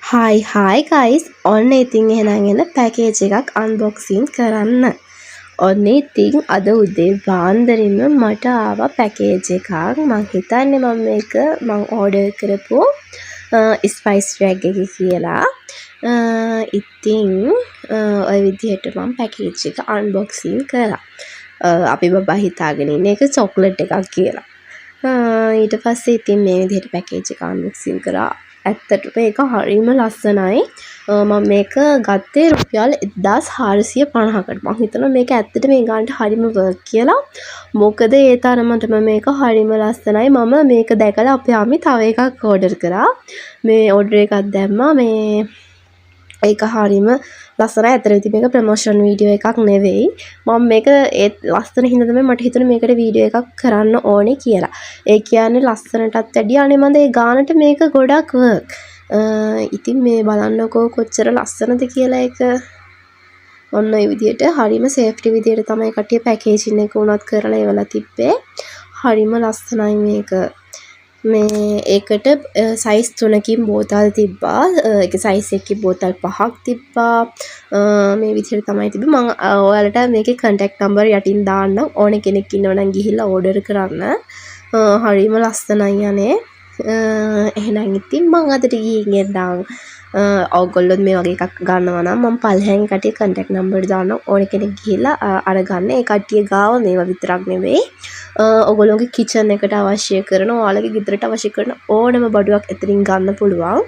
Hi guys. ඔන්න ඉතින් එහෙනම් එන පැකේජ් එකක් අන්බොක්සින් කරන්න. ඔන්න ඉතින් අද උදේ පාන්දරින්ම මට ආවා පැකේජ් එකක්. මං හිතන්නේ මේක ඕඩර් කරපු ස්පයිස් රැග් එක කියලා. ඉතින් ඔය විදිහට මම පැකේජ් එක අන්බොක්සින් කරා. අපි බබා හිතාගෙන ඉන්නේ ඒක චොක්ලට් එකක් කියලා. ඊට පස්සේ ඉතින් මේ විදිහට පැකේජ් එක අන්බොක්සින් කරා. ඇත්තටම මේක හරිම ලස්සනයි. මම මේක ගත්තේ රුපියල් 1450කට. මම හිතනවා මේක ඇත්තට මේ ගානට හරිම වර්ක් කියලා. මොකද ඒ තරමටම මේක හරිම ලස්සනයි. මම මේක දැකලා අපේ අම්මි තව එකක් ඕඩර් කරා. මේ ඕඩර් එකක් දැම්මා. මේ ඒක හරිම ලස්සනයි. ඇත්තට ඉතින් මේක ප්‍රොමෝෂන් වීඩියෝ එකක් නෙවෙයි. මම මේක ඒ ලස්සන හින්දා තමයි මට හිතුනේ මේකට වීඩියෝ එකක් කරන්න ඕනේ කියලා. ඒ කියන්නේ ලස්සනටත් වැඩිය අනේ මන්ද ඒ ගානට මේක ගොඩක් වර්ක්. ඉතින් මේ බලන්නකෝ කොච්චර ලස්සනද කියලා ඒක. ඔන්න ඔය විදිහට හරිම සේෆ්ටි විදිහට තමයි කට්ටිය පැකේජින් එක උනත් කරලා එවලා තිබ්බේ. හරිම ලස්සනයි මේක. මේ ඒකට සයිස් 3කින් බෝතල් තිබ්බා. ඒක සයිස් එකකින් බෝතල් 5ක් තිබ්බා. මේ විදිහට තමයි තිබ්බේ. මම ඔයාලට මේකේ contact number යටින් දාන්නම්. ඕනේ කෙනෙක් ඉන්නවනම් ගිහිල්ලා order කරන්න. හරිම ලස්සනයි අනේ. එහෙනම් ඉතින් මම අදට ගිහින් එන්නම්. ඔයගොල්ලෝ මේ වගේ එකක් ගන්නවා නම් මම පල්හැන් කටේ contact number දාන්නම්. ඕනේ කෙනෙක් ගිහිල්ලා අරගන්න. ඒ කට්ටිය ගාව මේවා විතරක් නෙවෙයි. ඔයගොල්ලෝගේ කිචන් එකට අවශ්‍ය කරන ඔයාලගේ ගෙදරට අවශ්‍ය කරන ඕනම බඩුවක් එතනින් ගන්න පුළුවන්.